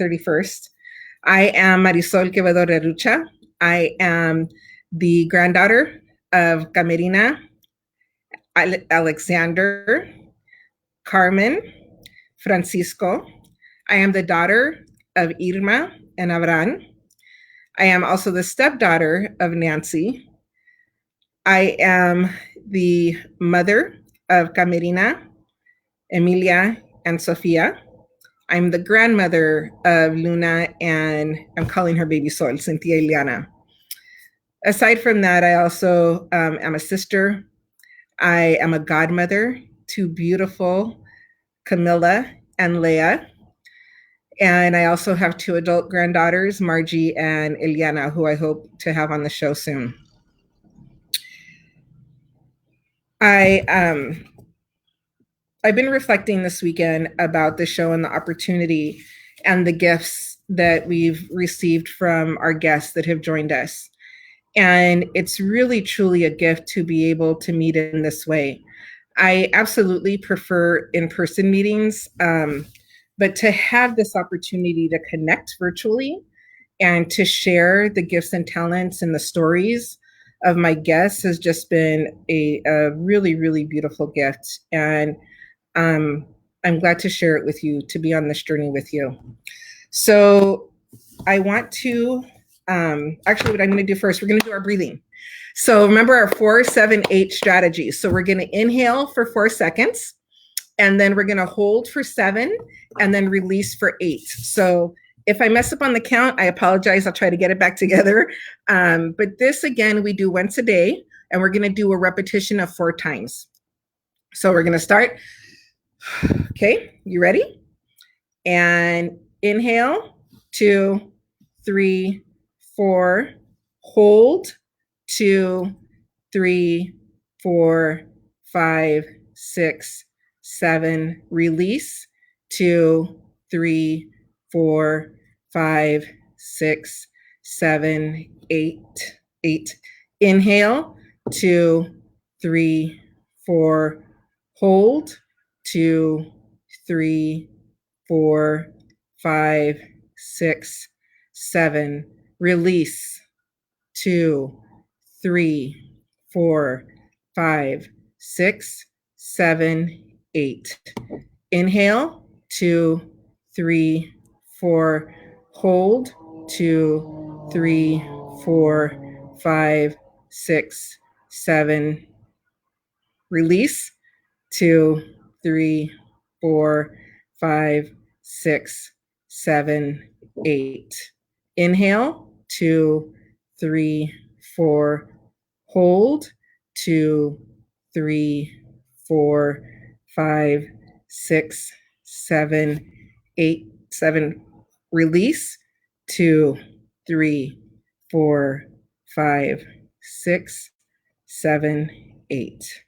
31st. I am Marisol Quevedo Rerucha. I am the granddaughter of Camerina, Alexander, Carmen, Francisco. I am the daughter of Irma and Abraham. I am also the stepdaughter of Nancy. I am the mother of Camerina, Emilia, and Sofia. I'm the grandmother of Luna, and I'm calling her baby Sol, Cynthia Ileana. Aside from that, I also am a sister. I am a godmother to beautiful Camilla and Leah. And I also have two adult granddaughters, Margie and Ileana, who I hope to have on the show soon. I've been reflecting this weekend about the show and the opportunity and the gifts that we've received from our guests that have joined us. And it's really, truly a gift to be able to meet in this way. I absolutely prefer in-person meetings, but to have this opportunity to connect virtually and to share the gifts and talents and the stories of my guests has just been a really, really beautiful gift. And I'm glad to share it with you, to be on this journey with you. So I want to, actually what I'm gonna do first, we're gonna do our breathing. So remember our 4-7-8 strategy. So we're gonna inhale for 4 seconds, and then we're gonna hold for 7, and then release for 8. So if I mess up on the count, I apologize, I'll try to get it back together. But this, again, we do once a day, and we're gonna do a repetition of 4 times. So we're gonna start. Okay, you ready? And inhale, 2, 3, 4, hold, 2, 3, 4, 5, 6, 7, release, 2, 3, 4, 5, 6, 7, 8. Inhale, 2, 3, 4, hold, 2, 3, 4, 5, 6, 7, release, 2, 3, 4, 5, 6, 7, 8. Inhale, 2, 3, 4, hold, 2, 3, 4, 5, 6, 7, release, 2, 3, 4, 5, 6, 7, 8. Inhale, 2, 3, 4, hold, 2, 3, 4, 5, 6, 7, 8, 7, release, 2, 3, 4, 5, 6, 7, 8.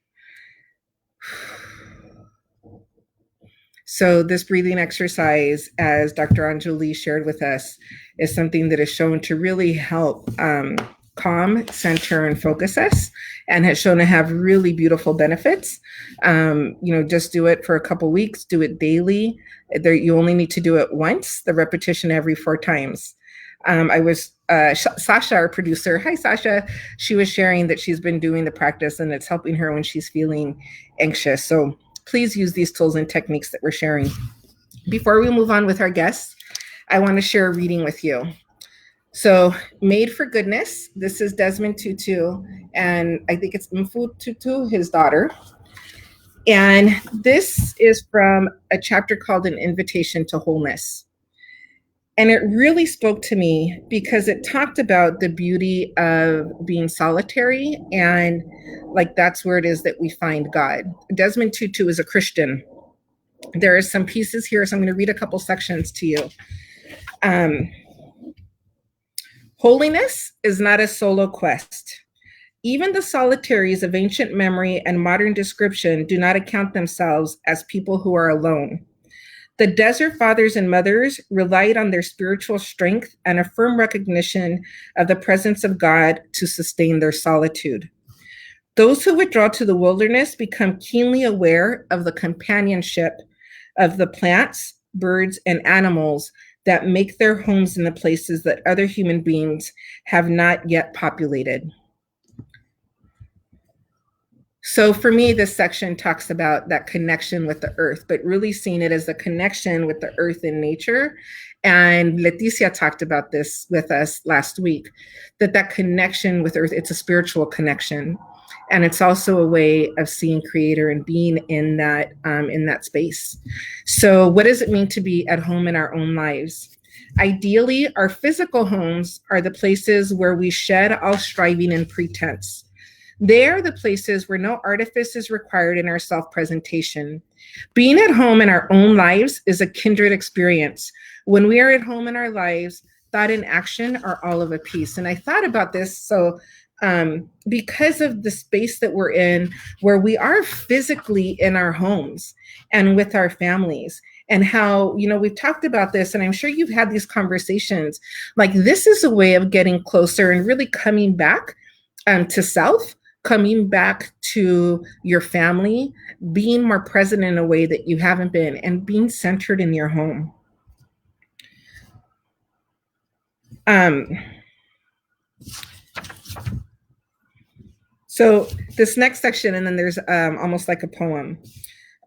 So this breathing exercise, as Dr. Anjali shared with us, is something that is shown to really help calm, center, and focus us, and has shown to have really beautiful benefits. Just do it for a couple weeks, do it daily. You only need to do it once, the repetition every 4 times. Sasha, our producer, hi Sasha, she was sharing that she's been doing the practice and it's helping her when she's feeling anxious. So please use these tools and techniques that we're sharing. Before we move on with our guests, I want to share a reading with you. So, Made for Goodness, this is Desmond Tutu, and I think it's Mfu Tutu, his daughter. And this is from a chapter called An Invitation to Wholeness. And it really spoke to me because it talked about the beauty of being solitary, and like that's where it is that we find God. Desmond Tutu is a Christian. There are some pieces here, so I'm going to read a couple sections to you. Holiness is not a solo quest. Even the solitaries of ancient memory and modern description do not account themselves as people who are alone. The desert fathers and mothers relied on their spiritual strength and a firm recognition of the presence of God to sustain their solitude. Those who withdraw to the wilderness become keenly aware of the companionship of the plants, birds, and animals that make their homes in the places that other human beings have not yet populated. So for me, this section talks about that connection with the earth, but really seeing it as a connection with the earth and nature. And Leticia talked about this with us last week, that connection with earth, it's a spiritual connection. And it's also a way of seeing creator and being in that space. So what does it mean to be at home in our own lives? Ideally, our physical homes are the places where we shed all striving and pretense. They are the places where no artifice is required in our self-presentation. Being at home in our own lives is a kindred experience. When we are at home in our lives, thought and action are all of a piece. And I thought about this, so because of the space that we're in, where we are physically in our homes and with our families, and how, we've talked about this, and I'm sure you've had these conversations, like this is a way of getting closer and really coming back to self, coming back to your family, being more present in a way that you haven't been, and being centered in your home. So this next section, and then there's almost like a poem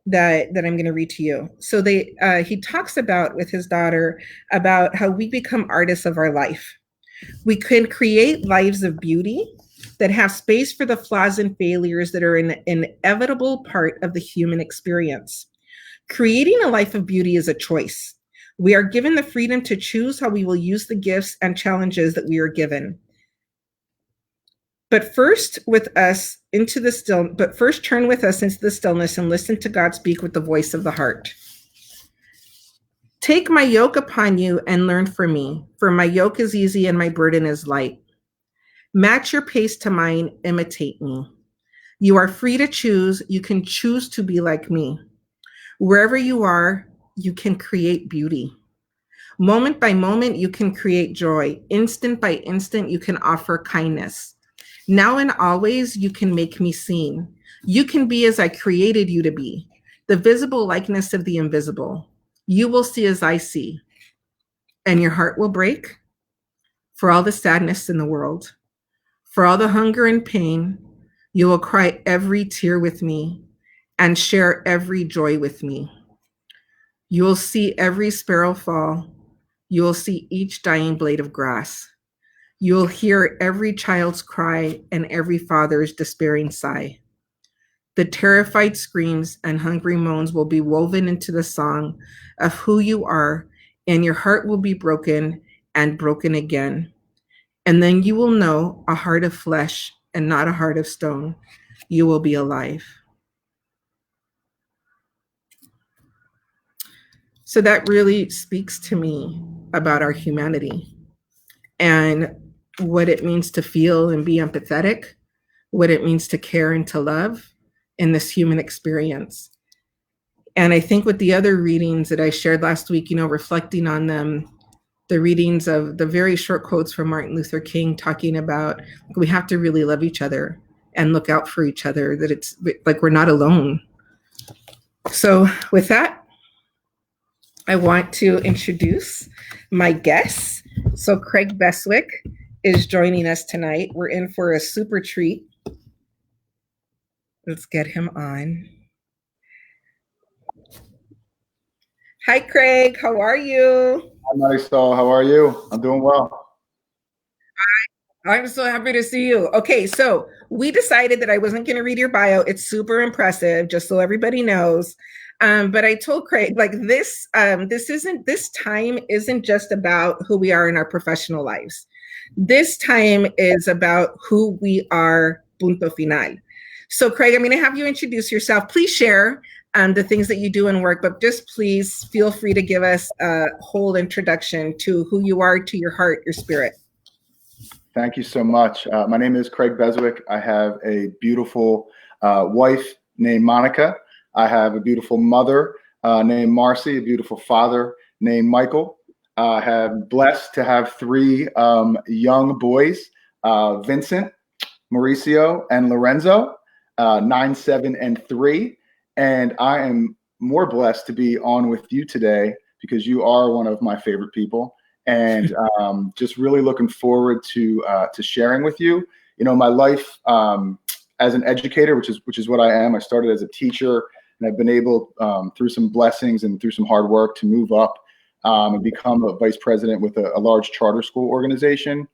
that I'm going to read to you. So he talks about, with his daughter, about how we become artists of our life. We can create lives of beauty that have space for the flaws and failures that are an inevitable part of the human experience. Creating a life of beauty is a choice. We are given the freedom to choose how we will use the gifts and challenges that we are given. But first turn with us into the stillness and listen to God speak with the voice of the heart. Take my yoke upon you and learn from me, for my yoke is easy and my burden is light. Match your pace to mine, imitate me. You are free to choose. You can choose to be like me. Wherever you are, you can create beauty. Moment by moment, you can create joy. Instant by instant, you can offer kindness. Now and always, you can make me seen. You can be as I created you to be, the visible likeness of the invisible. You will see as I see, and your heart will break for all the sadness in the world. For all the hunger and pain, you will cry every tear with me and share every joy with me. You will see every sparrow fall. You will see each dying blade of grass. You will hear every child's cry and every father's despairing sigh. The terrified screams and hungry moans will be woven into the song of who you are, and your heart will be broken and broken again. And then you will know a heart of flesh and not a heart of stone. You will be alive. So that really speaks to me about our humanity and what it means to feel and be empathetic, what it means to care and to love in this human experience. And I think with the other readings that I shared last week, reflecting on them, the readings of the very short quotes from Martin Luther King talking about we have to really love each other and look out for each other, that it's like we're not alone. So with that, I want to introduce my guests. So Craig Besswick is joining us tonight. We're in for a super treat. Let's get him on. Hi, Craig. How are you? Hi, Marisol. How are you? I'm doing well. I'm so happy to see you. Okay, so we decided that I wasn't going to read your bio. It's super impressive, just so everybody knows. But I told Craig, like this time isn't just about who we are in our professional lives. This time is about who we are, punto final. So Craig, I'm going to have you introduce yourself. Please share the things that you do in work, but just please feel free to give us a whole introduction to who you are, to your heart, your spirit. Thank you so much. My name is Craig Besswick. I have a beautiful wife named Monica. I have a beautiful mother named Marcy, a beautiful father named Michael. I have blessed to have three young boys, Vincent, Mauricio, and Lorenzo, 9, 7, and 3. And I am more blessed to be on with you today because you are one of my favorite people, and just really looking forward to sharing with you. My life as an educator, which is what I am. I started as a teacher, and I've been able, through some blessings and through some hard work, to move up and become a vice president with a large charter school organization.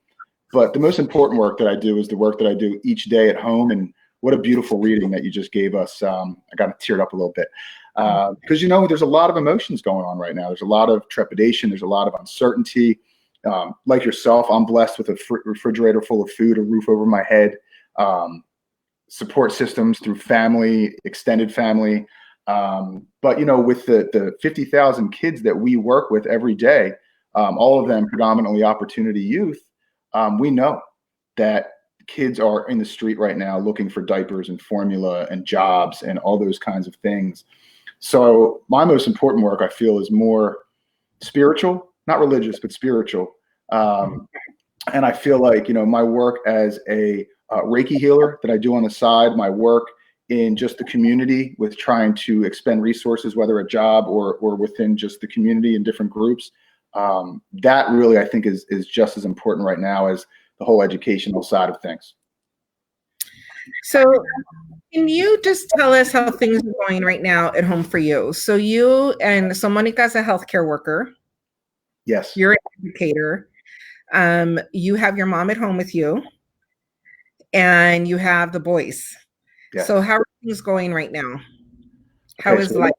But the most important work that I do is the work that I do each day at home. And what a beautiful reading that you just gave us. I got teared up a little bit because, there's a lot of emotions going on right now. There's a lot of trepidation. There's a lot of uncertainty. Like yourself, I'm blessed with a refrigerator full of food, a roof over my head, support systems through family, extended family. But, with the 50,000 kids that we work with every day, all of them predominantly opportunity youth, we know that kids are in the street right now looking for diapers and formula and jobs and all those kinds of things. So my most important work, I feel, is more spiritual, not religious, but spiritual. And I feel like, my work as a Reiki healer that I do on the side, my work in just the community with trying to expend resources, whether a job or within just the community in different groups, that really, I think, is just as important right now as the whole educational side of things. So can you just tell us how things are going right now at home for you? So Monica's a healthcare worker. Yes. You're an educator. You have your mom at home with you, and you have the boys. Yes. So how are things going right now? How is life?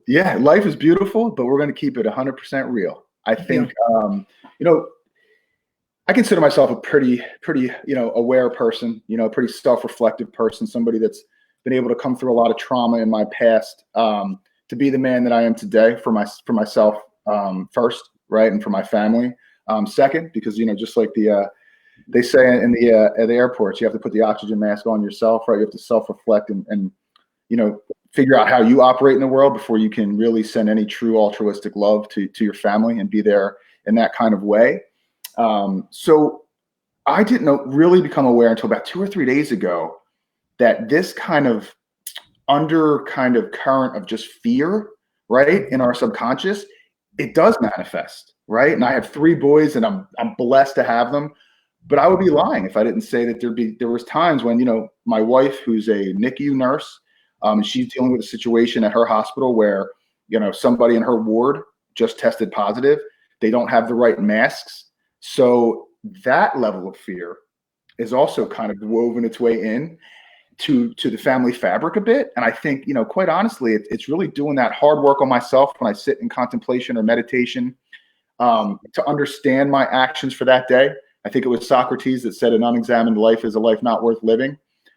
Yeah, life is beautiful, but we're going to keep it 100% real. I think, I consider myself a pretty, aware person, pretty self-reflective person, somebody that's been able to come through a lot of trauma in my past to be the man that I am today for myself first, right, and for my family second, because just like they say in the at the airports, you have to put the oxygen mask on yourself, right? You have to self-reflect and figure out how you operate in the world before you can really send any true altruistic love to your family and be there in that kind of way. So I didn't really become aware until about 2 or 3 days ago that this kind of current of just fear, right, in our subconscious, it does manifest, right? And I have 3 boys, and I'm blessed to have them. But I would be lying if I didn't say that there was times when, my wife, who's a NICU nurse, she's dealing with a situation at her hospital where, somebody in her ward just tested positive. They don't have the right masks. So that level of fear is also kind of woven its way in to the family fabric a bit. And I think, quite honestly, it's really doing that hard work on myself when I sit in contemplation or meditation to understand my actions for that day. I think it was Socrates that said an unexamined life is a life not worth living.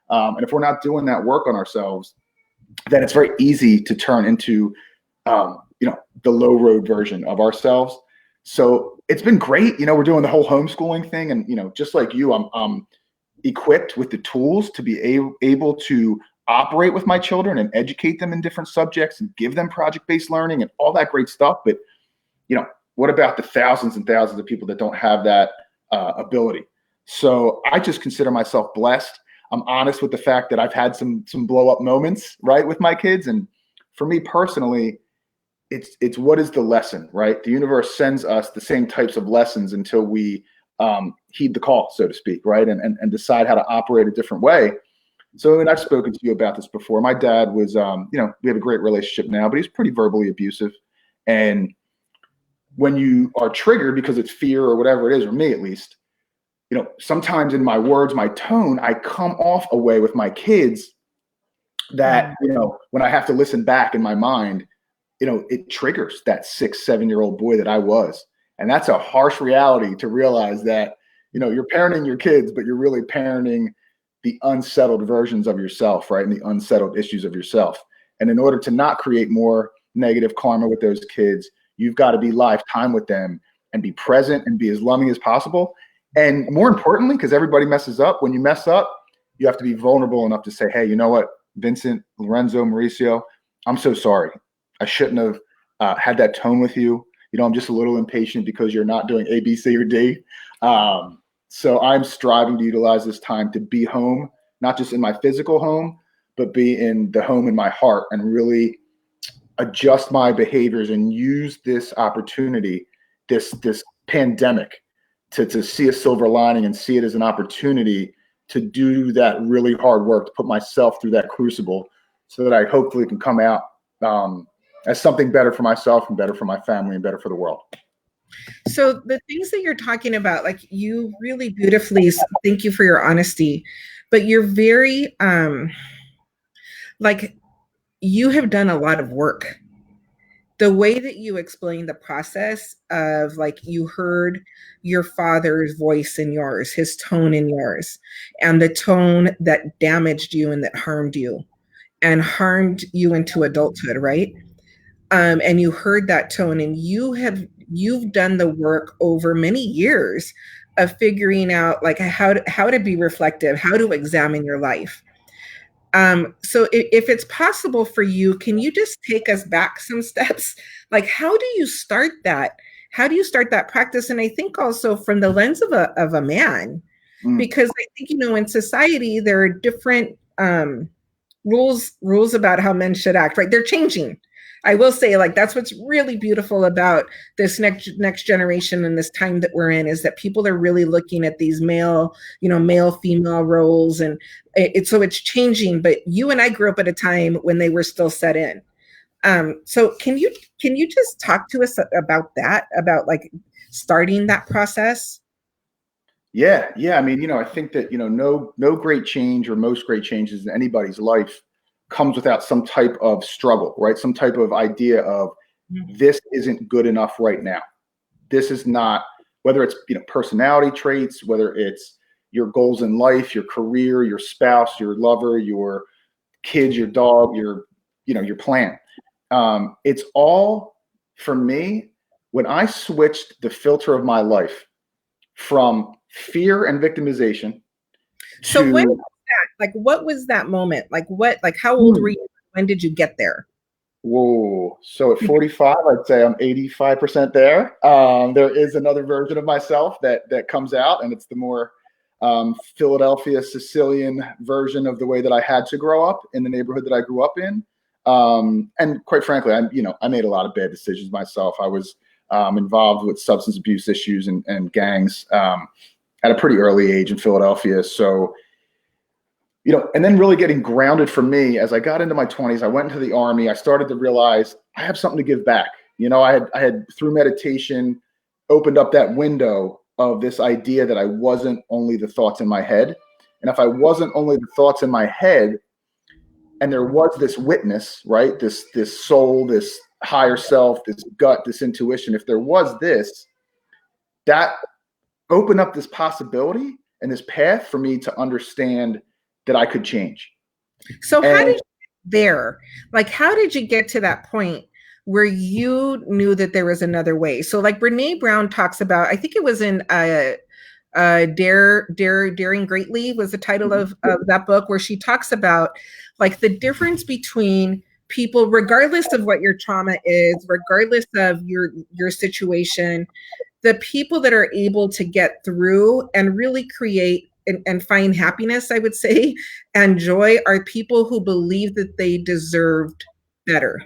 And if we're not doing that work on ourselves, then it's very easy to turn into, the low road version of ourselves. So it's been great. We're doing the whole homeschooling thing. And, just like you, I'm equipped with the tools to be able to operate with my children and educate them in different subjects and give them project-based learning and all that great stuff. But, what about the thousands and thousands of people that don't have that ability? So I just consider myself blessed. I'm honest with the fact that I've had some blow up moments, right, with my kids. And for me personally, it's what is the lesson, right? The universe sends us the same types of lessons until we heed the call, so to speak, right? And decide how to operate a different way. So, and I've spoken to you about this before. My dad was, we have a great relationship now, but he's pretty verbally abusive. And when you are triggered because it's fear or whatever it is, or me at least, sometimes in my words, my tone, I come off a way with my kids that, when I have to listen back in my mind, it triggers that 6-7-year-old boy that I was. And that's a harsh reality to realize that, you're parenting your kids, but you're really parenting the unsettled versions of yourself, right? And the unsettled issues of yourself. And in order to not create more negative karma with those kids, you've got to be lifetime with them and be present and be as loving as possible. And more importantly, because everybody messes up, when you mess up, you have to be vulnerable enough to say, hey, you know what, Vincent, Lorenzo, Mauricio, I'm so sorry. I shouldn't have had that tone with you. I'm just a little impatient because you're not doing A, B, C, or D. So I'm striving to utilize this time to be home, not just in my physical home, but be in the home in my heart and really adjust my behaviors and use this opportunity, this pandemic, to see a silver lining and see it as an opportunity to do that really hard work, to put myself through that crucible so that I hopefully can come out as something better for myself and better for my family and better for the world. So the things that you're talking about, like, you really beautifully, thank you for your honesty, but you're very, like, you have done a lot of work. The way that you explain the process of, like, you heard your father's voice in yours, his tone in yours, and the tone that damaged you and that harmed you into adulthood, right? And you heard that tone, and you've done the work over many years of figuring out, like, how to be reflective, how to examine your life. So if it's possible for you, can you just take us back some steps? Like, how do you start that? How do you start that practice? And I think also from the lens of a man, because I think, in society, there are different rules about how men should act, right? They're changing. I will say, like, that's what's really beautiful about this next generation and this time that we're in, is that people are really looking at these male female roles, and so it's changing. But you and I grew up at a time when they were still set in. So can you just talk to us about that, about, like, starting that process? Yeah. I mean, I think that, no great change or most great changes in anybody's life comes without some type of struggle, right? Some type of idea of this isn't good enough right now. This is not, whether it's, personality traits, whether it's your goals in life, your career, your spouse, your lover, your kids, your dog, your plan. It's all, for me, when I switched the filter of my life from fear and victimization. So when was that? Like, what was that moment? Like, how old were you? When did you get there? Whoa. So at 45, I'd say I'm 85% there. There is another version of myself that comes out, and it's the more Philadelphia Sicilian version of the way that I had to grow up in the neighborhood that I grew up in. And quite frankly, I made a lot of bad decisions myself. I was involved with substance abuse issues and gangs at a pretty early age in Philadelphia. So, and then really getting grounded for me as I got into my 20s, I went into the Army. I started to realize I have something to give back. I had through meditation opened up that window of this idea that I wasn't only the thoughts in my head. And if I wasn't only the thoughts in my head, and there was this witness, right? This soul, this higher self, this gut, this intuition, if there was this, that opened up this possibility and this path for me to understand that I could change. So how did you get there? Like, how did you get to that point where you knew that there was another way? So, like, Brene Brown talks about, I think it was in Daring Greatly was the title of that book, where she talks about, like, the difference between people, regardless of what your trauma is, regardless of your situation, the people that are able to get through and really create and find happiness, I would say, and joy, are people who believe that they deserved better.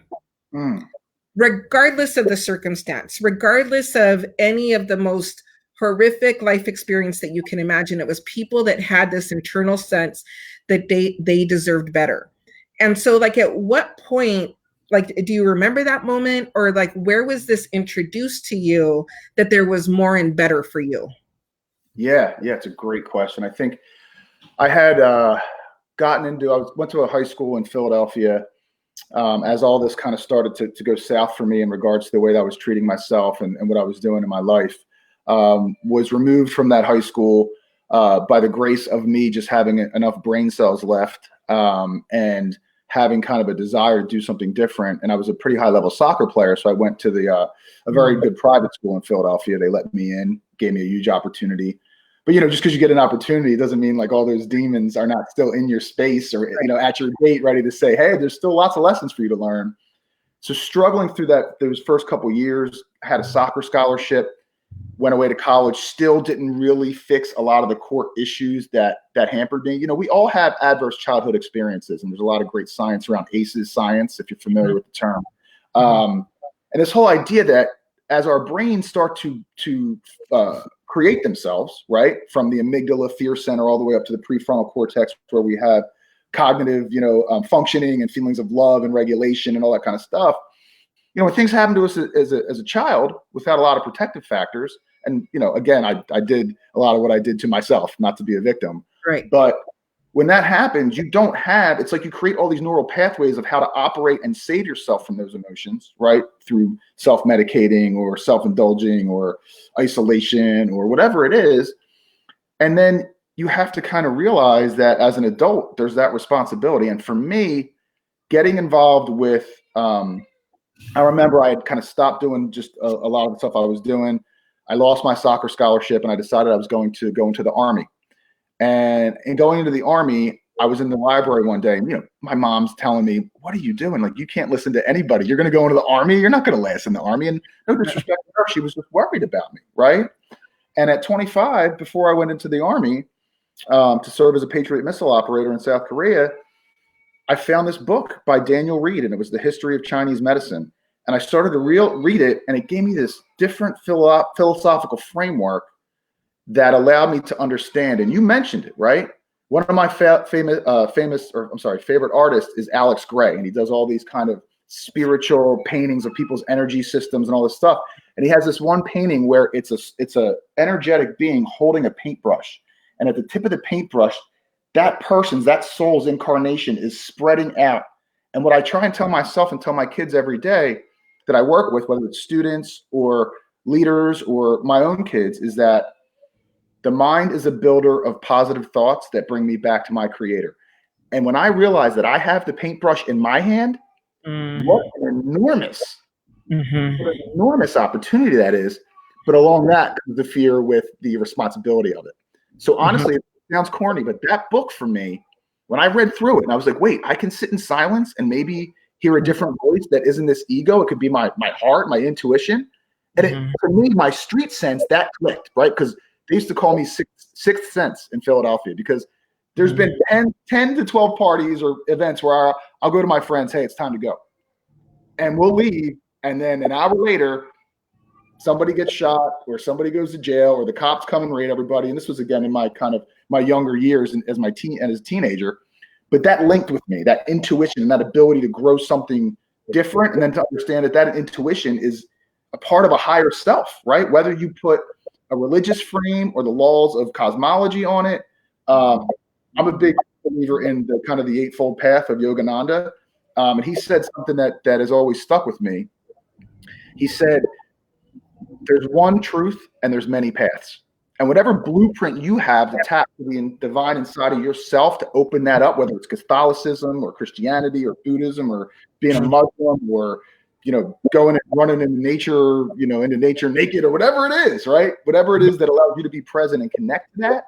Regardless of the circumstance, regardless of any of the most horrific life experience that you can imagine, it was people that had this internal sense that they deserved better. And so, like, at what point, like, do you remember that moment, or, like, where was this introduced to you that there was more and better for you? Yeah, it's a great question. I think I had went to a high school in Philadelphia as all this kind of started to go south for me in regards to the way that I was treating myself and what I was doing in my life. Was removed from that high school by the grace of me just having enough brain cells left and having kind of a desire to do something different. And I was a pretty high level soccer player. So I went to a very good private school in Philadelphia. They let me in, gave me a huge opportunity. But, just because you get an opportunity doesn't mean, like, all those demons are not still in your space or, at your gate ready to say, hey, there's still lots of lessons for you to learn. So struggling through those first couple of years, I had a soccer scholarship, went away to college, still didn't really fix a lot of the core issues that hampered me. We all have adverse childhood experiences, and there's a lot of great science around ACEs science, if you're familiar with the term. And this whole idea that as our brains start to create themselves, right, from the amygdala fear center all the way up to the prefrontal cortex, where we have cognitive, functioning and feelings of love and regulation and all that kind of stuff. When things happen to us as a child without a lot of protective factors, and again, I did a lot of what I did to myself, not to be a victim, right? But when that happens, it's like you create all these neural pathways of how to operate and save yourself from those emotions, right? Through self-medicating or self-indulging or isolation or whatever it is. And then you have to kind of realize that as an adult, there's that responsibility. And for me, getting involved with, I remember I had kind of stopped doing just a lot of the stuff I was doing. I lost my soccer scholarship and I decided I was going to go into the Army. And in going into the Army, I was in the library one day, and my mom's telling me, "What are you doing? Like, you can't listen to anybody. You're going to go into the Army. You're not going to last in the Army." And no disrespect to her, she was just worried about me, right? And at 25, before I went into the Army to serve as a Patriot missile operator in South Korea, I found this book by Daniel Reed, and it was The History of Chinese Medicine. And I started to read it, and it gave me this different philosophical framework that allowed me to understand. And you mentioned it, right? One of my favorite artists is Alex Gray, and he does all these kind of spiritual paintings of people's energy systems and all this stuff. And he has this one painting where it's a energetic being holding a paintbrush, and at the tip of the paintbrush, that soul's incarnation is spreading out. And what I try and tell myself and tell my kids every day that I work with, whether it's students or leaders or my own kids, is that the mind is a builder of positive thoughts that bring me back to my creator. And when I realize that I have the paintbrush in my hand, what an enormous opportunity that is. But along that comes the fear with the responsibility of it. So honestly, it sounds corny, but that book for me, when I read through it and I was like, wait, I can sit in silence and maybe hear a different voice that isn't this ego. It could be my heart, my intuition. And for me, my street sense, that clicked, right? Because they used to call me Sixth Sense in Philadelphia, because there's been 10 to 12 parties or events where I'll go to my friends, hey, it's time to go. And we'll leave. And then an hour later, somebody gets shot or somebody goes to jail or the cops come and raid everybody. And this was, again, in my younger years and as a teenager. But that linked with me, that intuition and that ability to grow something different, and then to understand that intuition is a part of a higher self, right? Whether you put a religious frame or the laws of cosmology on it. I'm a big believer in the kind of the Eightfold Path of Yogananda. And he said something that has always stuck with me. He said, there's one truth and there's many paths. And whatever blueprint you have to tap the divine inside of yourself to open that up, whether it's Catholicism or Christianity or Buddhism or being a Muslim or going and running into nature, into nature naked or whatever it is, right? Whatever it is that allows you to be present and connect to that,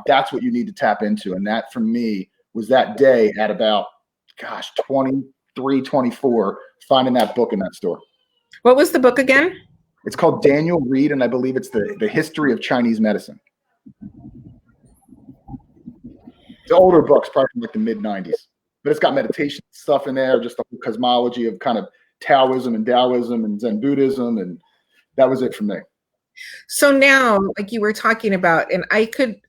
that's what you need to tap into. And that for me was that day at about, 23, 24, finding that book in that store. What was the book again? It's called Daniel Reed, and I believe it's the History of Chinese Medicine. It's an older book, probably from like the mid-90s. But it's got meditation stuff in there, just the cosmology of kind of Taoism and Taoism and Zen Buddhism, and that was it for me. So now, like you were talking about, and I could,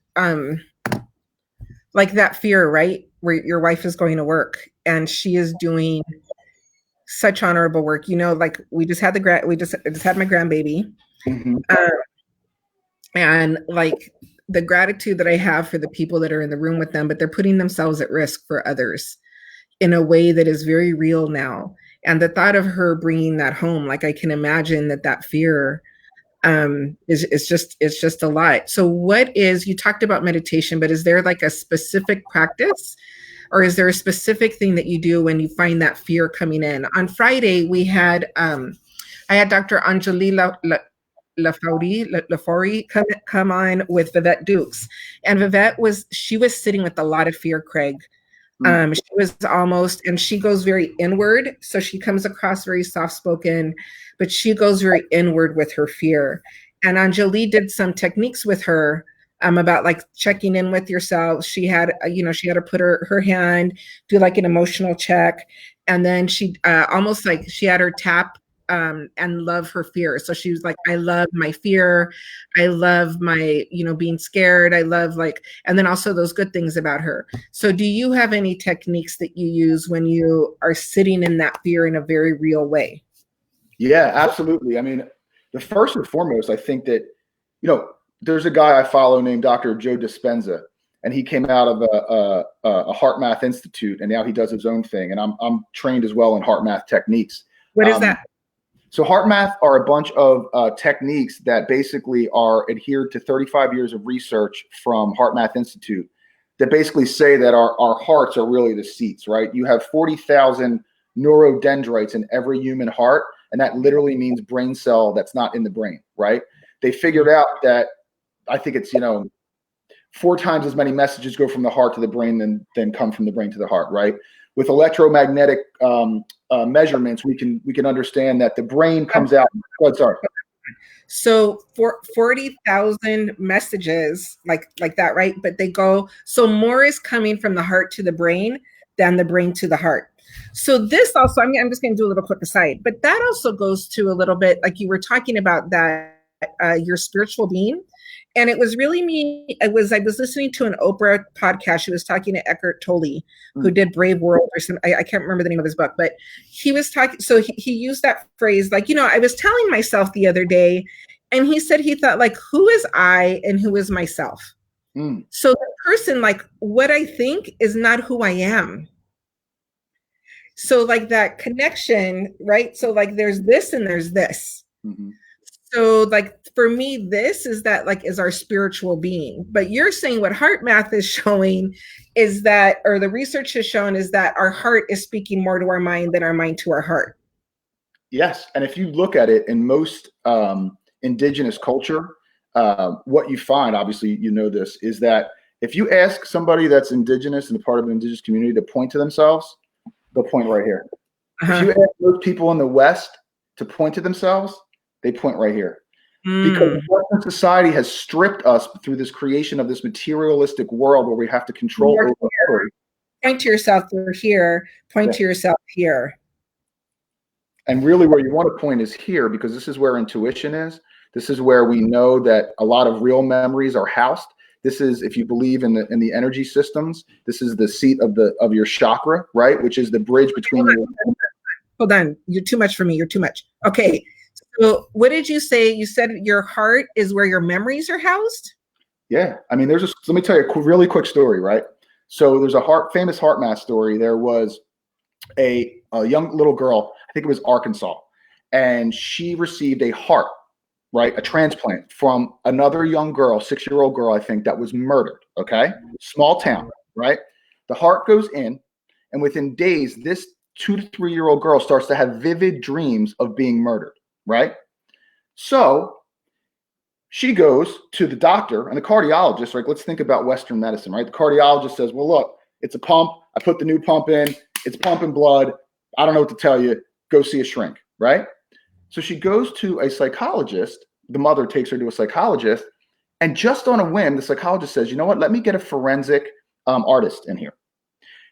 like that fear, right? Where your wife is going to work and she is doing such honorable work. Like we just had had my grandbaby, and like the gratitude that I have for the people that are in the room with them, but they're putting themselves at risk for others in a way that is very real now. And the thought of her bringing that home, like I can imagine that fear is just a lot. So you talked about meditation, but is there like a specific practice, or is there a specific thing that you do when you find that fear coming in? On Friday, we had, I had Dr. Anjali Lafaurie come on with Vivette Dukes. And Vivette was sitting with a lot of fear, Craig. She was and she goes very inward. So she comes across very soft-spoken, but she goes very inward with her fear. And Anjali did some techniques with her about like checking in with yourself. She had, she had to put her hand, do like an emotional check. And then she almost like she had her tap and love her fear. So she was like, I love my fear. I love my, being scared. I love and then also those good things about her. So do you have any techniques that you use when you are sitting in that fear in a very real way? Yeah, absolutely. I mean, the first and foremost, I think that, there's a guy I follow named Dr. Joe Dispenza, and he came out of a Heart Math Institute, and now he does his own thing. And I'm trained as well in Heart Math techniques. What is that? So Heart Math are a bunch of techniques that basically are adhered to 35 years of research from Heart Math Institute that basically say that our hearts are really the seats, right? You have 40,000 neurodendrites in every human heart, and that literally means brain cell that's not in the brain, right? They figured out that I think it's, 4 times as many messages go from the heart to the brain than come from the brain to the heart, right? With electromagnetic measurements, we can understand that the brain comes out. Oh, sorry. So for 40,000 messages like that, right? But they go, so more is coming from the heart to the brain than the brain to the heart. So this also, I'm just going to do a little quick aside, but that also goes to a little bit like you were talking about that your spiritual being. And it was really me. I was listening to an Oprah podcast. She was talking to Eckhart Tolle, who did Brave World or something. I can't remember the name of his book, but he was talking. So he used that phrase, like, I was telling myself the other day, and he said he thought, like, who is I and who is myself? So the person, like, what I think is not who I am. So like that connection, right? So like there's this and there's this. Mm-hmm. So like for me, this is that like is our spiritual being. But you're saying what Heart Math is showing is that, or the research has shown is that our heart is speaking more to our mind than our mind to our heart. Yes. And if you look at it in most indigenous culture, what you find, obviously, this, is that if you ask somebody that's indigenous and a part of an indigenous community to point to themselves, they'll point right here. If you ask those people in the West to point to themselves, they point right here. Because Western society has stripped us through this creation of this materialistic world where we have to control over. Point to yourself here, point to yourself here. And really where you want to point is here, because this is where intuition is. This is where we know that a lot of real memories are housed. This is, if you believe in the energy systems, this is the seat of your chakra, right? Which is the bridge between you. Hold on. You're too much for me. You're too much. Okay. So what did you say? You said your heart is where your memories are housed? Yeah. I mean, let me tell you a really quick story, right? So there's a famous Heart Math story. There was a young little girl, I think it was Arkansas, and she received a heart, right? A transplant from another young girl, 6-year-old girl, I think, that was murdered. Okay. Small town, right? The heart goes in, and within days, this 2 to 3-year-old girl starts to have vivid dreams of being murdered. Right. So she goes to the doctor and the cardiologist, right? Let's think about Western medicine, right? The cardiologist says, well, look, it's a pump. I put the new pump in. It's pumping blood. I don't know what to tell you. Go see a shrink. Right. So she goes to a psychologist. The mother takes her to a psychologist. And just on a whim, the psychologist says, you know what? Let me get a forensic artist in here,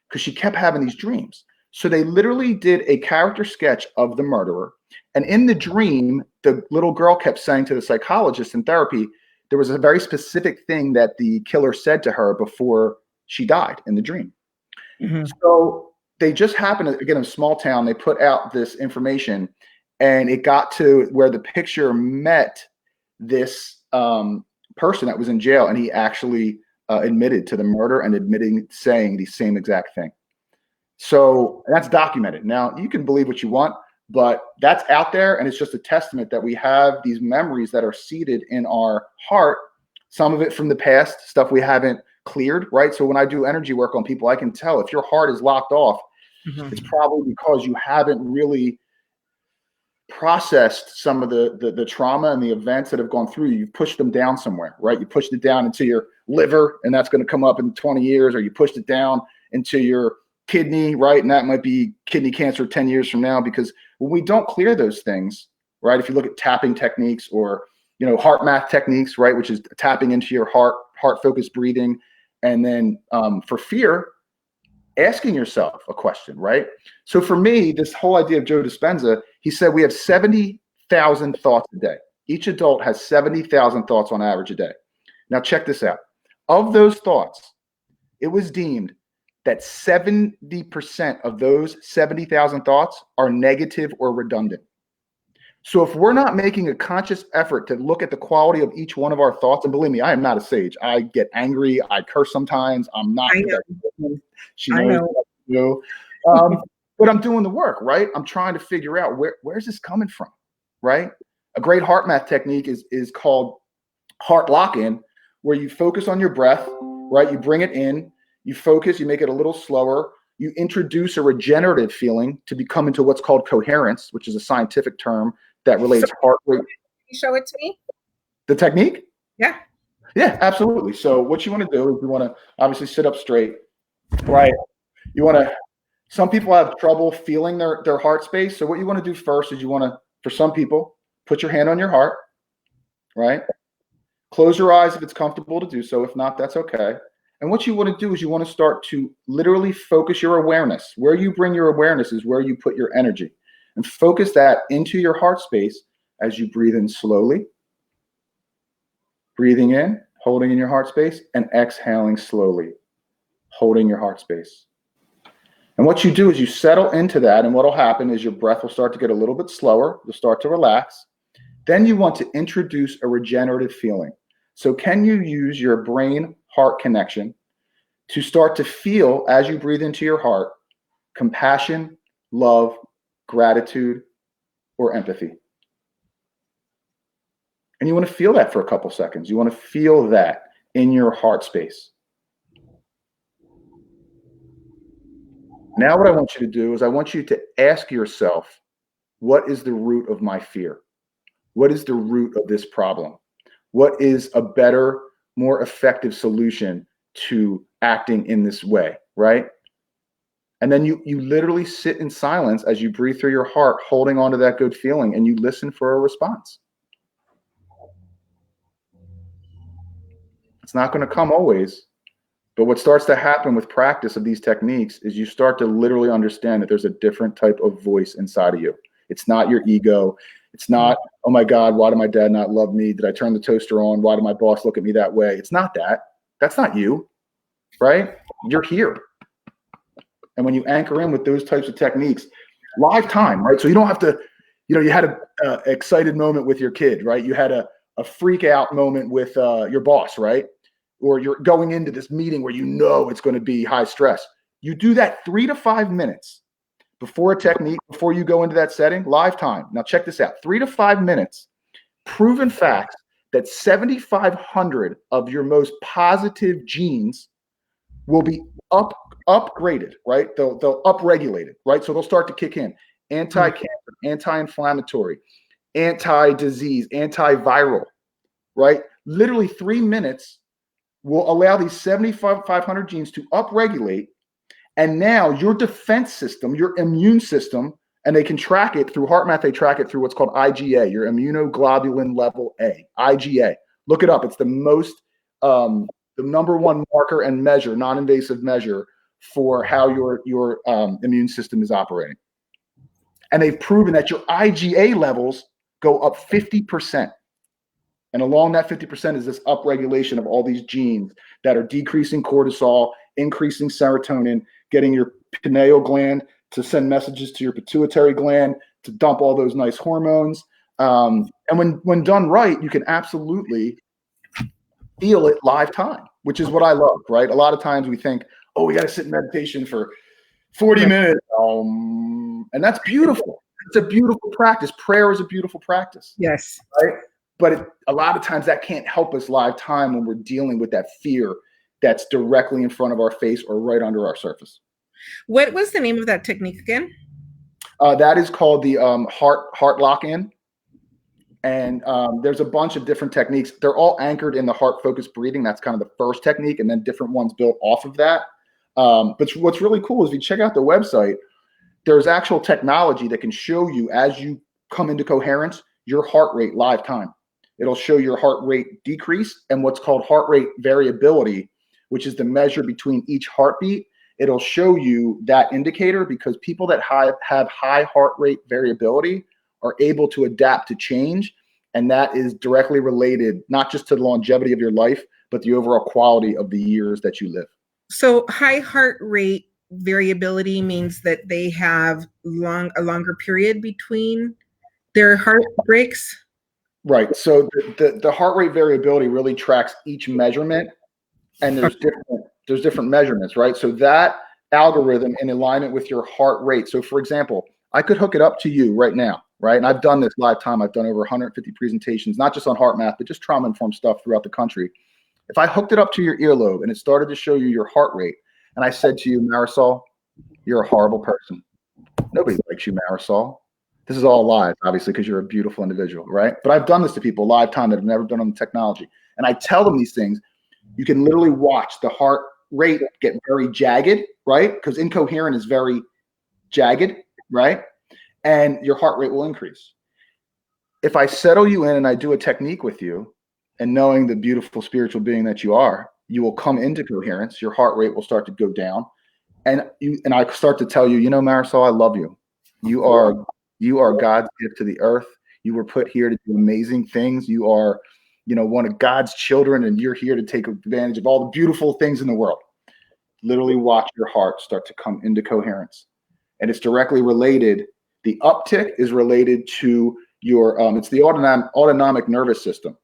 because she kept having these dreams. So they literally did a character sketch of the murderer. And in the dream, the little girl kept saying to the psychologist in therapy, there was a very specific thing that the killer said to her before she died in the dream. Mm-hmm. So they just happened to, again, in a small town, they put out this information, and it got to where the picture met this person that was in jail. And he actually admitted to the murder and saying the same exact thing. So that's documented. Now, you can believe what you want, but that's out there, and it's just a testament that we have these memories that are seated in our heart, some of it from the past, stuff we haven't cleared, right? So when I do energy work on people, I can tell if your heart is locked off, it's probably because you haven't really processed some of the trauma and the events that have gone through. You've pushed them down somewhere, right? You pushed it down into your liver, and that's going to come up in 20 years, or you pushed it down into your kidney, right? And that might be kidney cancer 10 years from now, because when we don't clear those things, right? If you look at tapping techniques or, Heart Math techniques, right? Which is tapping into your heart focused breathing. And then for fear, asking yourself a question, right? So for me, this whole idea of Joe Dispenza, he said we have 70,000 thoughts a day. Each adult has 70,000 thoughts on average a day. Now check this out. Of those thoughts, it was deemed that 70% of those 70,000 thoughts are negative or redundant. So if we're not making a conscious effort to look at the quality of each one of our thoughts, and believe me, I am not a sage. I get angry. I curse sometimes. I'm not. I know. She I knows know. what to do. But I'm doing the work, right? I'm trying to figure out where's this coming from, right? A great heart math technique is called heart lock-in, where you focus on your breath, right? You bring it in, you focus, you make it a little slower. You introduce a regenerative feeling to become into what's called coherence, which is a scientific term that relates heart rate. Can you show it to me? The technique? Yeah. Yeah, absolutely. So what you want to do is you want to obviously sit up straight, right? You want to, some people have trouble feeling their heart space. So what you want to do first is you want to, for some people, put your hand on your heart, right? Close your eyes if it's comfortable to do so. If not, that's okay. And what you want to do is you want to start to literally focus your awareness. Where you bring your awareness is where you put your energy. And focus that into your heart space as you breathe in slowly. Breathing in, holding in your heart space, and exhaling slowly, holding your heart space. And what you do is you settle into that, and what will happen is your breath will start to get a little bit slower. You'll start to relax. Then you want to introduce a regenerative feeling. So can you use your brain-heart connection to start to feel, as you breathe into your heart, compassion, love, gratitude, or empathy? And you want to feel that for a couple seconds. You want to feel that in your heart space. Now what I want you to do is I want you to ask yourself, what is the root of my fear? What is the root of this problem? What is a better, more effective solution to acting in this way, right? And then you literally sit in silence as you breathe through your heart, holding on to that good feeling, and you listen for a response. It's not going to come always, but what starts to happen with practice of these techniques is you start to literally understand that there's a different type of voice inside of you. It's not your ego. It's not, oh my God, why did my dad not love me? Did I turn the toaster on? Why did my boss look at me that way? It's not that. That's not you, right? You're here. And when you anchor in with those types of techniques, live time, right? So you don't have to, you had an excited moment with your kid, right? You had a freak out moment with your boss, right? Or you're going into this meeting where it's going to be high stress. You do that 3 to 5 minutes before a technique, before you go into that setting, live time. Now check this out, 3 to 5 minutes, proven facts that 7,500 of your most positive genes will be upgraded, right? They'll upregulate it, right? So they'll start to kick in. Anti-cancer, anti-inflammatory, anti-disease, antiviral, right? Literally 3 minutes will allow these 7,500 genes to upregulate. And now your defense system, your immune system, and they can track it through heart math. They track it through what's called IgA, your immunoglobulin level A, IgA. Look it up. It's the number one marker and measure, non-invasive measure for how your immune system is operating. And they've proven that your IgA levels go up 50%. And along that 50% is this upregulation of all these genes that are decreasing cortisol, increasing serotonin, getting your pineal gland to send messages to your pituitary gland to dump all those nice hormones. And when done right, you can absolutely feel it live time, which is what I love, right? A lot of times we think, oh, we got to sit in meditation for 40 minutes. And that's beautiful. It's a beautiful practice. Prayer is a beautiful practice. Yes. Right? But a lot of times that can't help us live time when we're dealing with that fear that's directly in front of our face or right under our surface. What was the name of that technique again? That is called the heart lock-in. And there's a bunch of different techniques. They're all anchored in the heart-focused breathing. That's kind of the first technique, and then different ones built off of that. But what's really cool is if you check out the website, there's actual technology that can show you as you come into coherence, your heart rate live time. It'll show your heart rate decrease and what's called heart rate variability, which is the measure between each heartbeat. it'll show you that indicator, because people that have high heart rate variability are able to adapt to change. And that is directly related, not just to the longevity of your life, but the overall quality of the years that you live. So high heart rate variability means that they have a longer period between their heart breaks? Right. So the heart rate variability really tracks each measurement, and there's different measurements, right? So that algorithm in alignment with your heart rate. So for example, I could hook it up to you right now, right? And I've done this live time. I've done over 150 presentations, not just on heart math, but just trauma-informed stuff throughout the country. If I hooked it up to your earlobe and it started to show you your heart rate, and I said to you, Marisol, you're a horrible person. Nobody likes you, Marisol. This is all live, obviously, because you're a beautiful individual, right? But I've done this to people live time that have never been on the technology. And I tell them these things. You can literally watch the heart rate get very jagged, right? Because incoherent is very jagged, right? And your heart rate will increase. If I settle you in and I do a technique with you, and knowing the beautiful spiritual being that you are, you will come into coherence. Your heart rate will start to go down. And I start to tell you, you know, Marisol, I love you. You are God's gift to the earth. You were put here to do amazing things. You are, you know, one of God's children, and you're here to take advantage of all the beautiful things in the world. Literally watch your heart start to come into coherence. And it's directly related. The uptick is related to your, it's the autonomic nervous system.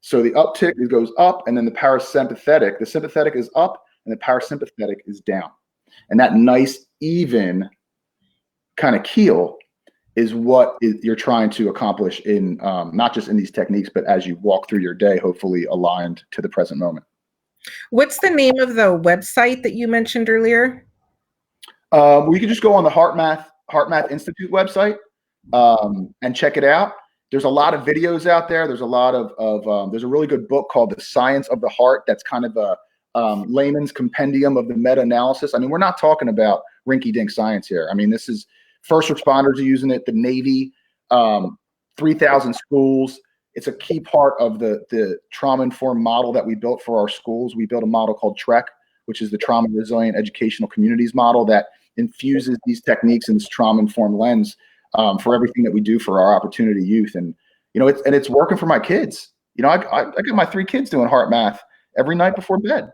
So the uptick, it goes up, and then the sympathetic is up, and the parasympathetic is down. And that nice, even kind of keel is what you're trying to accomplish in not just in these techniques, but as you walk through your day, hopefully aligned to the present moment. What's the name of the website that you mentioned earlier? We could just go on the Heart Math Institute website and check it out. There's a lot of videos out there. There's a lot of there's a really good book called The Science of the Heart. That's kind of a layman's compendium of the meta-analysis. I mean, we're not talking about rinky-dink science here. I mean, this is first responders are using it, the Navy, 3,000 schools. It's a key part of the trauma-informed model that we built for our schools. We built a model called TREC, which is the Trauma Resilient Educational Communities model that infuses these techniques in this trauma-informed lens for everything that we do for our opportunity youth. And, you know, it's working for my kids. You know, I got my 3 kids doing heart math every night before bed.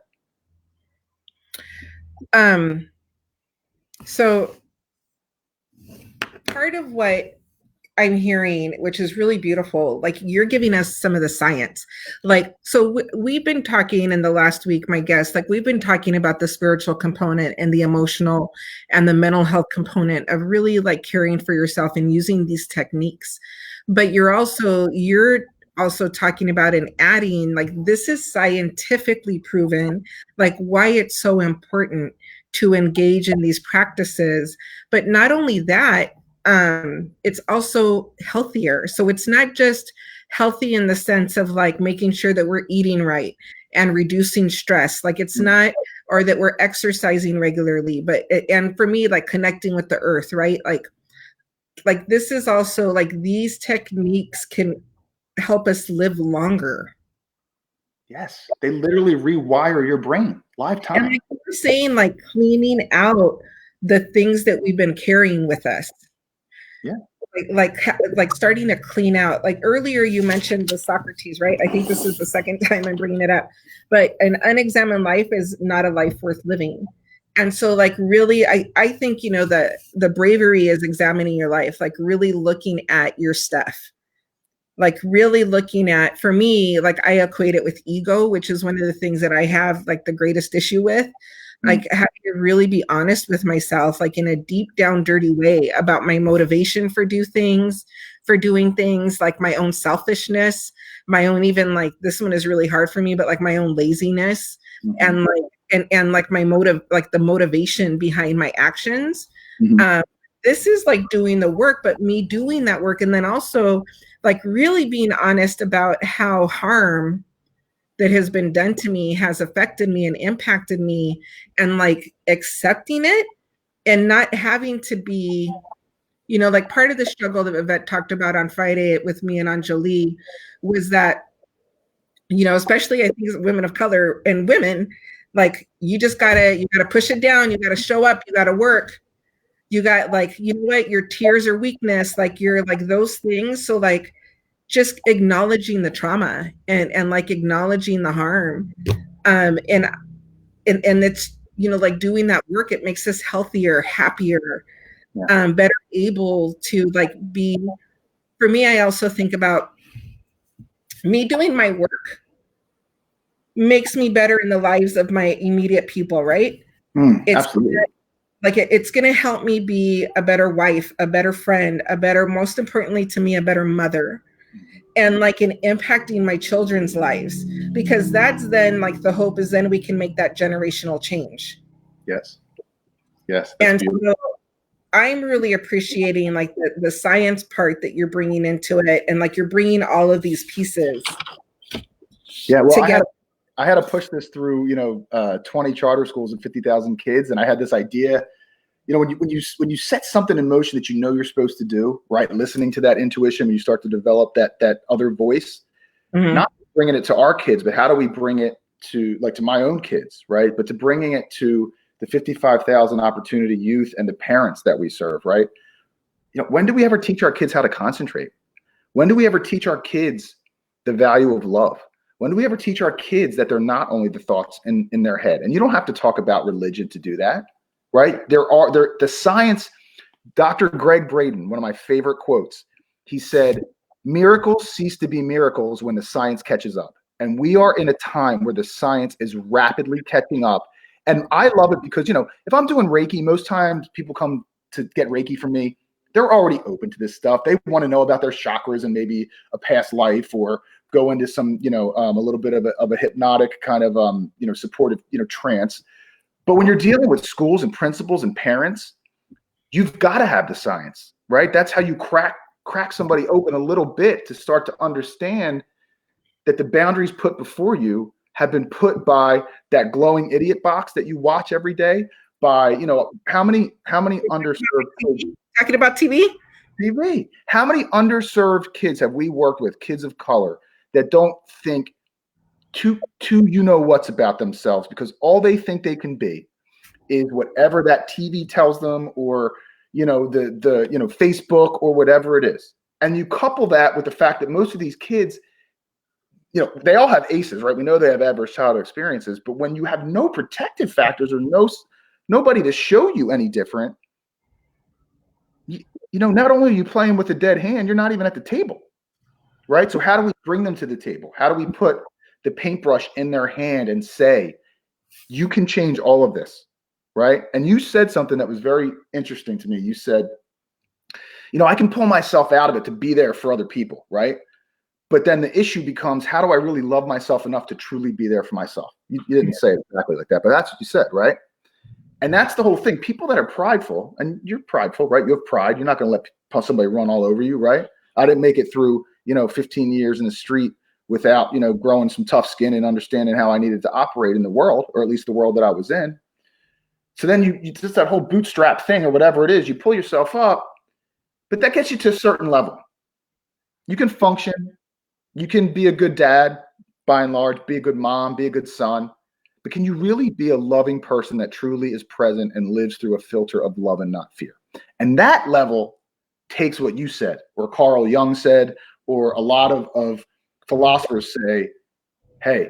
So part of what I'm hearing, which is really beautiful, like you're giving us some of the science. Like, so we've been talking in the last week, my guest, like we've been talking about the spiritual component and the emotional and the mental health component of really like caring for yourself and using these techniques. But you're also talking about and adding, like, this is scientifically proven, like why it's so important to engage in these practices. But not only that, it's also healthier. So it's not just healthy in the sense of like making sure that we're eating right and reducing stress. Like it's not, or that we're exercising regularly, but, and for me, like connecting with the earth, right? Like this is also like these techniques can help us live longer. Yes, they literally rewire your brain live time. And like you're saying, like cleaning out the things that we've been carrying with us. Yeah. Like starting to clean out. Like earlier you mentioned the Socrates, right? I think this is the second time I'm bringing it up. But an unexamined life is not a life worth living. And so like really, I think, you know, the bravery is examining your life, like really looking at your stuff. Like really looking at, for me, like I equate it with ego, which is one of the things that I have like the greatest issue with. Like having to really be honest with myself, like in a deep down, dirty way about my motivation for doing things, like my own selfishness, my own, even like this one is really hard for me, but like my own laziness and like, and like my motive, like the motivation behind my actions. This is like doing the work, but me doing that work. And then also like really being honest about how harm that has been done to me has affected me and impacted me, and like accepting it and not having to be, you know, like part of the struggle that Yvette talked about on Friday with me and Anjali was that especially I think women of color and women, like you gotta push it down. You gotta show up. You gotta work. You got like, what, your tears are weakness, like you're like those things. So like just acknowledging the trauma and like acknowledging the harm. And it's, like doing that work, it makes us healthier, happier, better able to like be, for me, I also think about me doing my work makes me better in the lives of my immediate people, right? Absolutely. It's going to help me be a better wife, a better friend, most importantly to me, a better mother, and like in impacting my children's lives, because that's then like the hope is then we can make that generational change. Yes. That's and beautiful. So I'm really appreciating like the science part that you're bringing into it, and like you're bringing all of these pieces. Yeah, well, I had to push this through, 20 charter schools and 50,000 kids, and I had this idea. When you set something in motion that you're supposed to do, right? Listening to that intuition, when you start to develop that other voice, not bringing it to our kids, but how do we bring it to my own kids, right? But to bringing it to the 55,000 opportunity youth and the parents that we serve, right? When do we ever teach our kids how to concentrate? When do we ever teach our kids the value of love? When do we ever teach our kids that they're not only the thoughts in their head? And you don't have to talk about religion to do that, right? The science, Dr. Greg Braden, one of my favorite quotes, he said, miracles cease to be miracles when the science catches up. And we are in a time where the science is rapidly catching up. And I love it because, if I'm doing Reiki, most times people come to get Reiki from me, they're already open to this stuff. They want to know about their chakras and maybe a past life, or go into some, a little bit of a hypnotic kind of, supportive, trance. But when you're dealing with schools and principals and parents, you've got to have the science, right? That's how you crack somebody open a little bit, to start to understand that the boundaries put before you have been put by that glowing idiot box that you watch every day, by, how many underserved kids. Talking about TV? How many underserved kids have we worked with, kids of color, that don't think too what's about themselves, because all they think they can be is whatever that TV tells them, or the Facebook or whatever it is. And you couple that with the fact that most of these kids, they all have ACEs, right? We know they have adverse childhood experiences, but when you have no protective factors, or nobody to show you any different, not only are you playing with a dead hand, you're not even at the table, right? So how do we bring them to the table? How do we put the paintbrush in their hand and say, you can change all of this, right? And you said something that was very interesting to me. You said, I can pull myself out of it to be there for other people, right? But then the issue becomes, how do I really love myself enough to truly be there for myself? You didn't say it exactly like that, but that's what you said, right? And that's the whole thing. People that are prideful, and you're prideful, right? You have pride. You're not going to let somebody run all over you, right? I didn't make it through, 15 years in the street without, growing some tough skin and understanding how I needed to operate in the world, or at least the world that I was in. So then you just, that whole bootstrap thing, or whatever it is, you pull yourself up, but that gets you to a certain level. You can function. You can be a good dad, by and large, be a good mom, be a good son. But can you really be a loving person that truly is present and lives through a filter of love and not fear? And that level takes what you said, or Carl Jung said, or a lot of philosophers say, hey,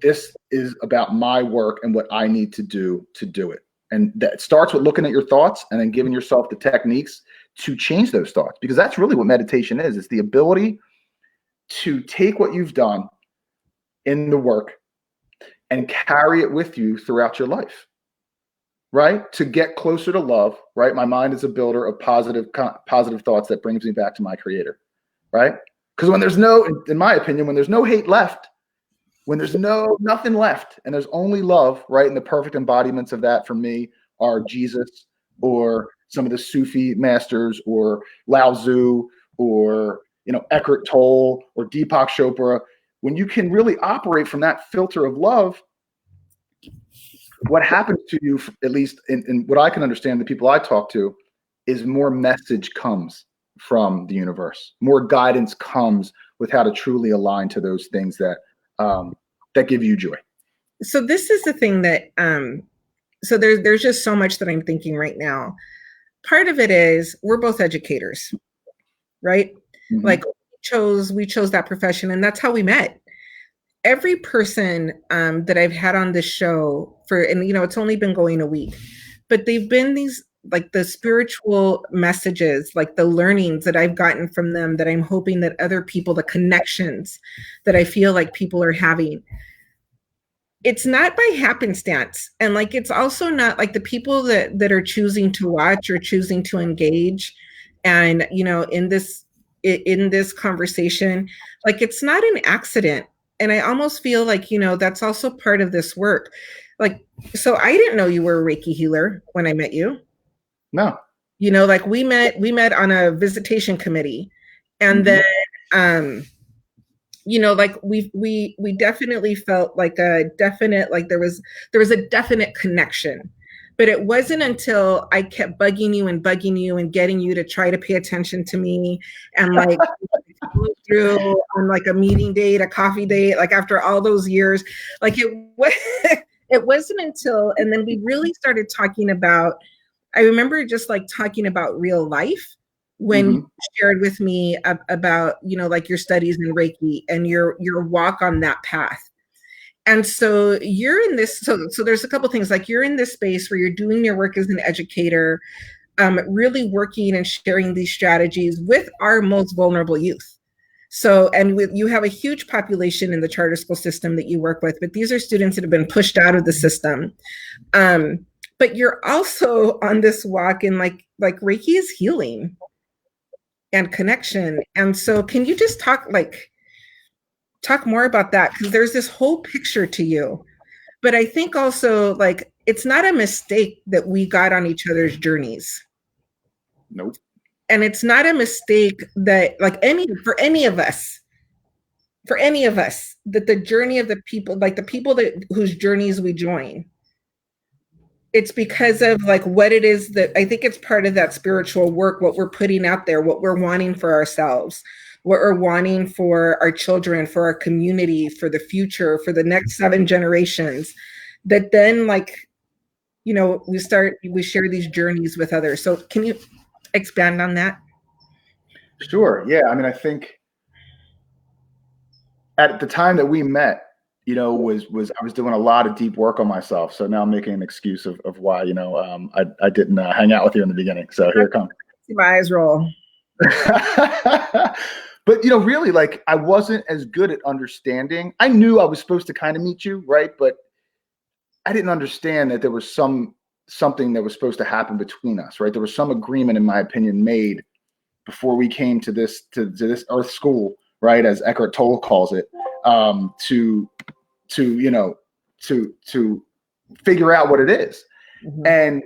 this is about my work and what I need to do it. And that starts with looking at your thoughts and then giving yourself the techniques to change those thoughts, because that's really what meditation is. It's the ability to take what you've done in the work and carry it with you throughout your life, right? To get closer to love, right? My mind is a builder of positive thoughts that brings me back to my creator, right? Because when there's in my opinion, when there's no hate left, when there's nothing left, and there's only love, right? And the perfect embodiments of that for me are Jesus, or some of the Sufi masters, or Lao Tzu, or Eckhart Tolle, or Deepak Chopra. When you can really operate from that filter of love, what happens to you, at least in what I can understand, the people I talk to, is more message comes from the universe. More guidance comes with how to truly align to those things that that give you joy. So this is the thing that so there's just so much that I'm thinking right now. Part of it is we're both educators, right? Mm-hmm. Like we chose that profession, and that's how we met. Every person that I've had on this show and it's only been going a week, but they've been these like the spiritual messages, like the learnings that I've gotten from them that I'm hoping that other people, the connections that I feel like people are having. It's not by happenstance. And like, it's also not like the people that are choosing to watch or choosing to engage. And, in this conversation, like, it's not an accident. And I almost feel like, that's also part of this work. Like, so I didn't know you were a Reiki healer when I met you. No. Like we met on a visitation committee. And then, like we definitely felt like a definite, like there was a definite connection. But it wasn't until I kept bugging you and getting you to try to pay attention to me and like through on like a meeting date, a coffee date, like after all those years, like it wasn't until, and then we really started talking about, I remember just like talking about real life when you shared with me about, like your studies in Reiki and your walk on that path. And so you're in this, so there's a couple things, like you're in this space where you're doing your work as an educator, really working and sharing these strategies with our most vulnerable youth. So, and you have a huge population in the charter school system that you work with, but these are students that have been pushed out of the system. But you're also on this walk in like Reiki is healing and connection. And so can you just talk more about that? Because there's this whole picture to you. But I think also like it's not a mistake that we got on each other's journeys. Nope. And it's not a mistake that like for any of us, that the journey of the people, like the people whose journeys we join, it's because of like what it is that I think it's part of that spiritual work, what we're putting out there, what we're wanting for ourselves, what we're wanting for our children, for our community, for the future, for the next 7 generations, that then like, we share these journeys with others. So can you expand on that? Sure. Yeah. I mean, I think at the time that we met, I was doing a lot of deep work on myself. So now I'm making an excuse of why, I didn't hang out with you in the beginning. So here it comes. See my eyes roll. But, really, like I wasn't as good at understanding. I knew I was supposed to kind of meet you, right? But I didn't understand that there was something that was supposed to happen between us, right? There was some agreement, in my opinion, made before we came to this earth school, right? As Eckhart Tolle calls it, to figure out what it is. Mm-hmm. And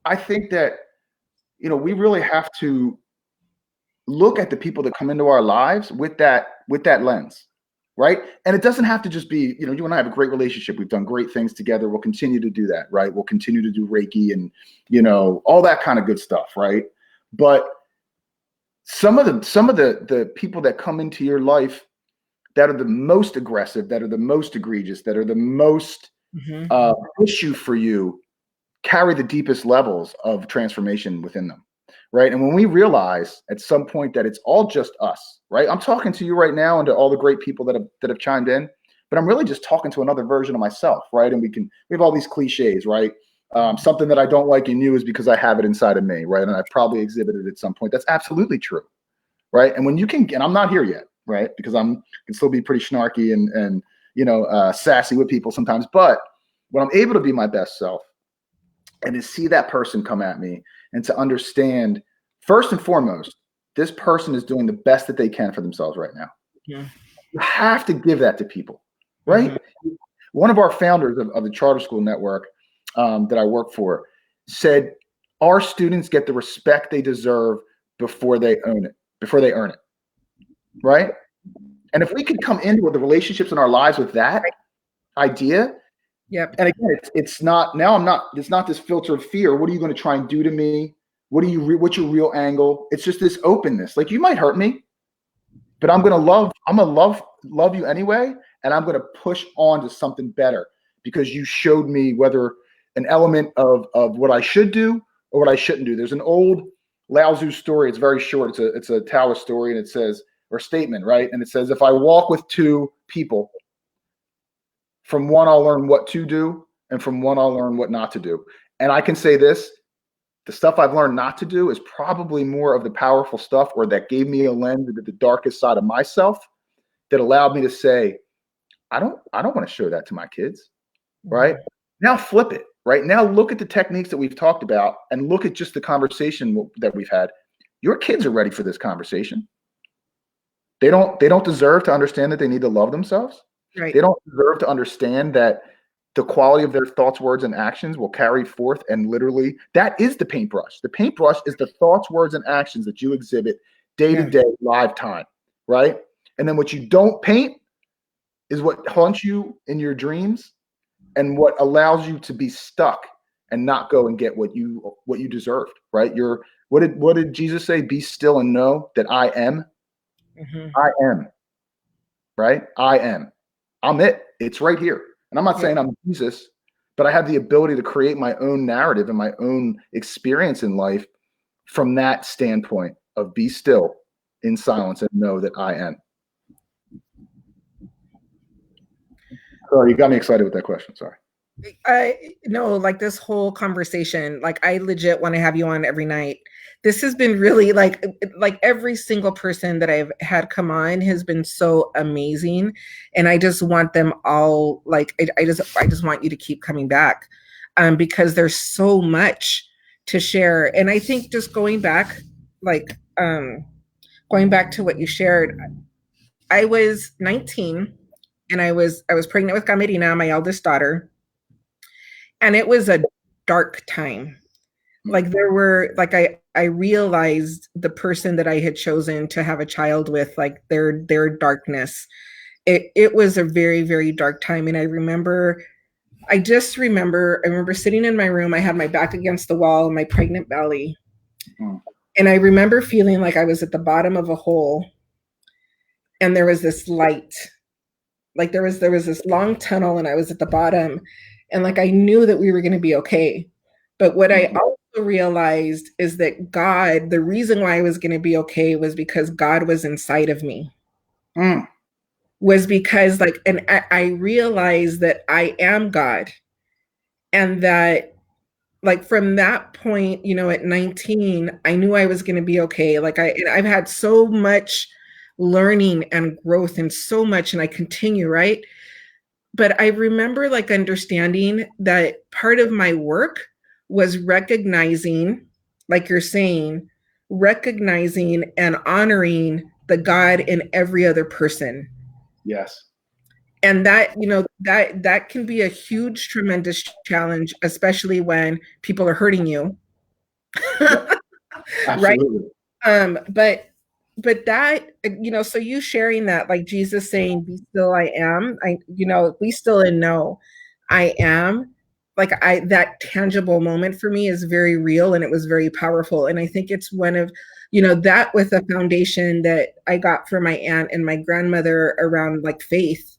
I think that, we really have to look at the people that come into our lives with that lens, right? And it doesn't have to just be, you and I have a great relationship. We've done great things together. We'll continue to do that, right? We'll continue to do Reiki and, all that kind of good stuff, right? But some of the people that come into your life that are the most aggressive, that are the most egregious, that are the most issue for you, carry the deepest levels of transformation within them, right? And when we realize at some point that it's all just us, right? I'm talking to you right now and to all the great people that have chimed in, but I'm really just talking to another version of myself, right? And we have all these cliches, right? Something that I don't like in you is because I have it inside of me, right? And I probably exhibited it at some point. That's absolutely true, right? And when you can, and I'm not here yet, right? Because I can still be pretty snarky and sassy with people sometimes. But when I'm able to be my best self and to see that person come at me and to understand, first and foremost, this person is doing the best that they can for themselves right now. Yeah. You have to give that to people, right? Mm-hmm. One of our founders of the Charter School Network that I work for said, our students get the respect they deserve before they earn it. Right? And if we could come into the relationships in our lives with that idea, yep. And again, it's not this filter of fear. What are you going to try and do to me? What's your real angle? It's just this openness. Like, you might hurt me. but I'm gonna love you anyway, and I'm gonna push on to something better because you showed me whether an element of what I should do or what I shouldn't do. There's an old Lao Tzu story. It's very short. It's a Taoist story, and it says, or statement, right? And it says, if I walk with two people, from one I'll learn what to do, and from one I'll learn what not to do. And I can say this: the stuff I've learned not to do is probably more of the powerful stuff, or that gave me a lens into the darkest side of myself that allowed me to say, I don't want to show that to my kids, right? Now flip it, right? Now look at the techniques that we've talked about and look at just the conversation that we've had. Your kids are ready for this conversation. They don't deserve to understand that they need to love themselves. Right. They don't deserve to understand that the quality of their thoughts, words, and actions will carry forth, and literally that is the paintbrush. The paintbrush is the thoughts, words, and actions that you exhibit day to day, live time, right? And then what you don't paint is what haunts you in your dreams and what allows you to be stuck and not go and get what you deserved, right? What did Jesus say? Be still and know that I am. I am, right? I am. I'm it. It's right here. And I'm not saying I'm Jesus, but I have the ability to create my own narrative and my own experience in life from that standpoint of be still in silence and know that I am. Sorry, you got me excited with that question. Sorry. No, like this whole conversation, like I legit want to have you on every night. This has been really like every single person that I've had come on has been so amazing. And I just want them all, like, I just want you to keep coming back because there's so much to share. And I think just going back to what you shared, I was 19 and I was pregnant with Gamerina, my eldest daughter. And it was a dark time. Like there were, like I realized the person that I had chosen to have a child with, like their darkness. It was a very, very dark time. And I remember sitting in my room. I had my back against the wall, my pregnant belly. And I remember feeling like I was at the bottom of a hole. And there was this light. Like there was this long tunnel and I was at the bottom. And like, I knew that we were going to be okay. But what I also realized is that God, the reason why I was going to be okay was because God was inside of me. Was because and I realized that I am God. And that like from that point, at 19, I knew I was going to be okay. Like I've had so much learning and growth and so much, and I continue, right? But I remember like understanding that part of my work was recognizing, like you're saying, recognizing and honoring the God in every other person. Yes. And that, that can be a huge, tremendous challenge, especially when people are hurting you. Right? But that, so you sharing that, like Jesus saying, be still, I am, be still and know I am, like that tangible moment for me is very real and it was very powerful. And I think it's one of, that with a foundation that I got from my aunt and my grandmother around like faith,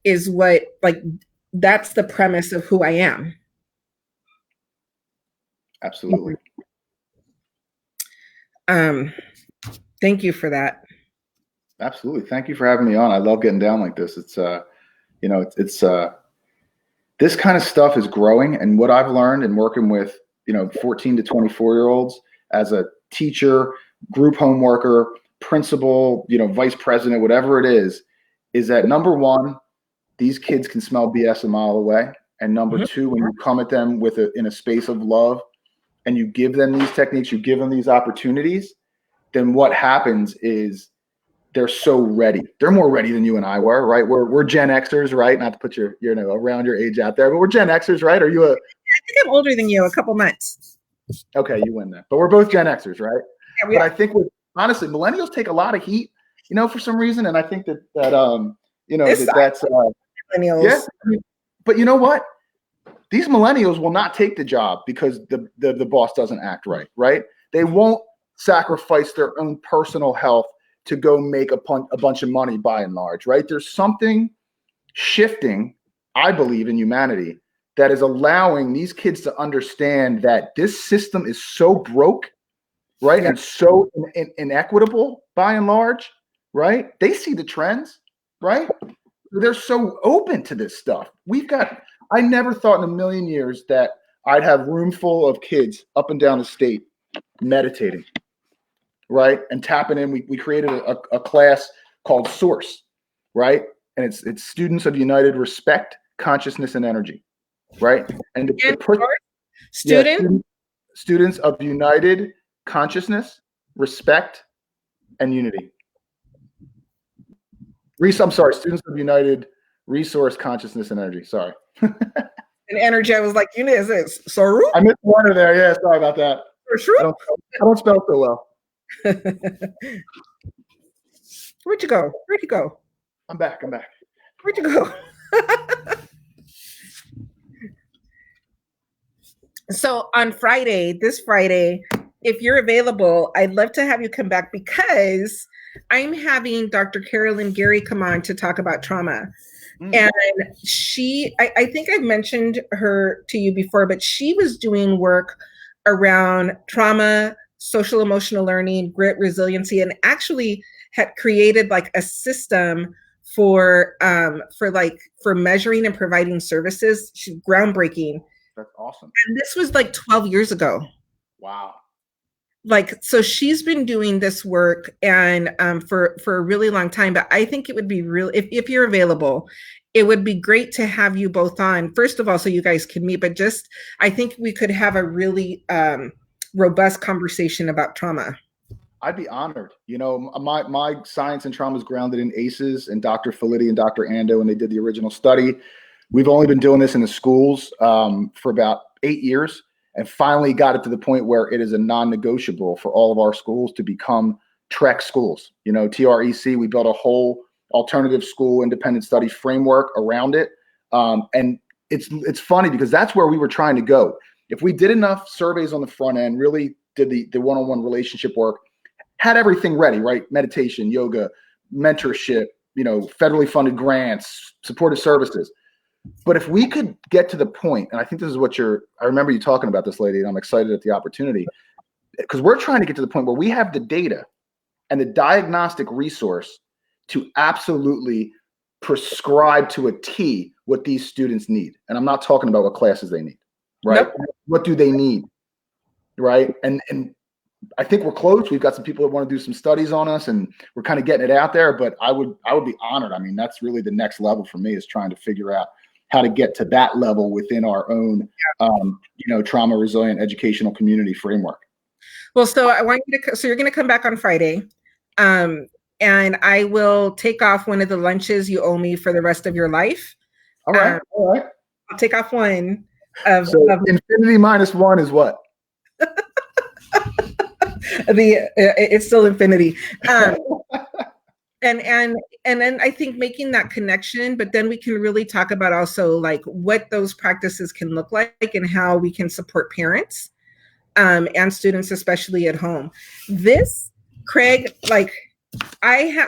is what, like, that's the premise of who I am. Absolutely. Thank you for that. Absolutely. Thank you for having me on. I love getting down like this. It's, this kind of stuff is growing. And what I've learned in working with, 14 to 24-year-olds as a teacher, group home worker, principal, vice president, whatever it is that number one, these kids can smell BS a mile away. And number two, when you come at them in a space of love and you give them these techniques, you give them these opportunities, then what happens is they're so ready. They're more ready than you and I were, right? We're Gen Xers, right? Not to put your, around your age out there, but we're Gen Xers, right? Are you I think I'm older than you, a couple months. Okay, you win that. But we're both Gen Xers, right? Yeah, but I think honestly, millennials take a lot of heat, for some reason. And I think that's millennials. Yeah. But you know what? These millennials will not take the job because the boss doesn't act right, right? They won't sacrifice their own personal health to go make a bunch of money by and large, right? There's something shifting, I believe, in humanity that is allowing these kids to understand that this system is so broke, right? And so inequitable by and large, right? They see the trends, right? They're so open to this stuff. I never thought in a million years that I'd have a room full of kids up and down the state meditating, right? And tapping in. We created a class called Source, right? And it's students of united respect, consciousness, and energy, right? And students of united consciousness, respect, and unity. I'm sorry, students of united resource, consciousness, and energy. Sorry. And energy, I was like, is it Soru? I missed one there. Yeah, sorry about that. For sure. I don't spell so well. Where'd you go? I'm back. Where'd you go? So on this Friday, if you're available, I'd love to have you come back because I'm having Dr. Carolyn Gary come on to talk about trauma. And I think I've mentioned her to you before, but she was doing work around trauma, social emotional learning, grit, resiliency, and actually had created like a system for measuring and providing services. She's groundbreaking. That's awesome. And this was like 12 years ago. Wow. So she's been doing this work and for a really long time, but I think it would be if you're available, it would be great to have you both on, first of all, so you guys can meet, but I think we could have a really robust conversation about trauma. I'd be honored. My science and trauma is grounded in ACEs and Dr. Felitti and Dr. Ando, when they did the original study. We've only been doing this in the schools for about 8 years. And finally got it to the point where it is a non-negotiable for all of our schools to become TREC schools. TREC, we built a whole alternative school independent study framework around it. And it's funny because that's where we were trying to go. If we did enough surveys on the front end, really did the one-on-one relationship work, had everything ready, right? Meditation, yoga, mentorship, federally funded grants, supportive services. But if we could get to the point, and I think this is I remember you talking about this, lady, and I'm excited at the opportunity, because we're trying to get to the point where we have the data and the diagnostic resource to absolutely prescribe to a T what these students need. And I'm not talking about what classes they need, right? Nope. What do they need, right? And I think we're close. We've got some people that want to do some studies on us, and we're kind of getting it out there. But I would be honored. I mean, that's really the next level for me, is trying to figure out how to get to that level within our own, trauma resilient educational community framework. Well, so I want you to, so you're going to come back on Friday, and I will take off one of the lunches you owe me for the rest of your life. All right. All right. I'll take off one. So infinity minus one is what? It's still infinity. And then I think making that connection, but then we can really talk about also like what those practices can look like and how we can support parents and students, especially at home. This, Craig,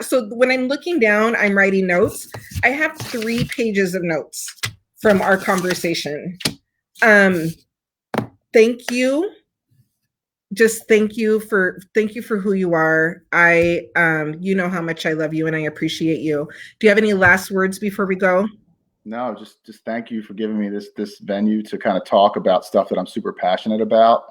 so when I'm looking down, I'm writing notes. I have 3 pages of notes from our conversation. Thank you. Just thank you for who you are. You know how much I love you and I appreciate you. Do you have any last words before we go? No, just thank you for giving me this venue to kind of talk about stuff that I'm super passionate about.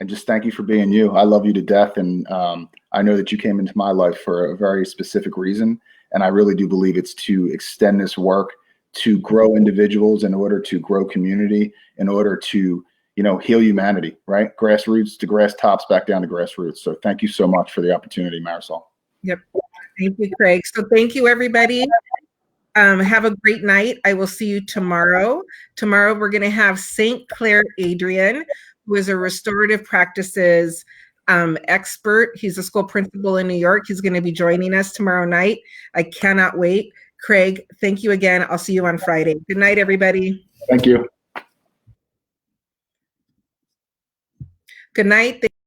And just thank you for being you. I love you to death. And I know that you came into my life for a very specific reason. And I really do believe it's to extend this work to grow individuals, in order to grow community, in order to heal humanity, right? Grassroots to grass tops, back down to grassroots. So thank you so much for the opportunity, Marisol. Yep. Thank you, Craig. So thank you, everybody. Have a great night. I will see you tomorrow. Tomorrow, we're going to have St. Clair Adrian, who is a restorative practices expert. He's a school principal in New York. He's going to be joining us tomorrow night. I cannot wait. Craig, thank you again. I'll see you on Friday. Good night, everybody. Thank you. Good night.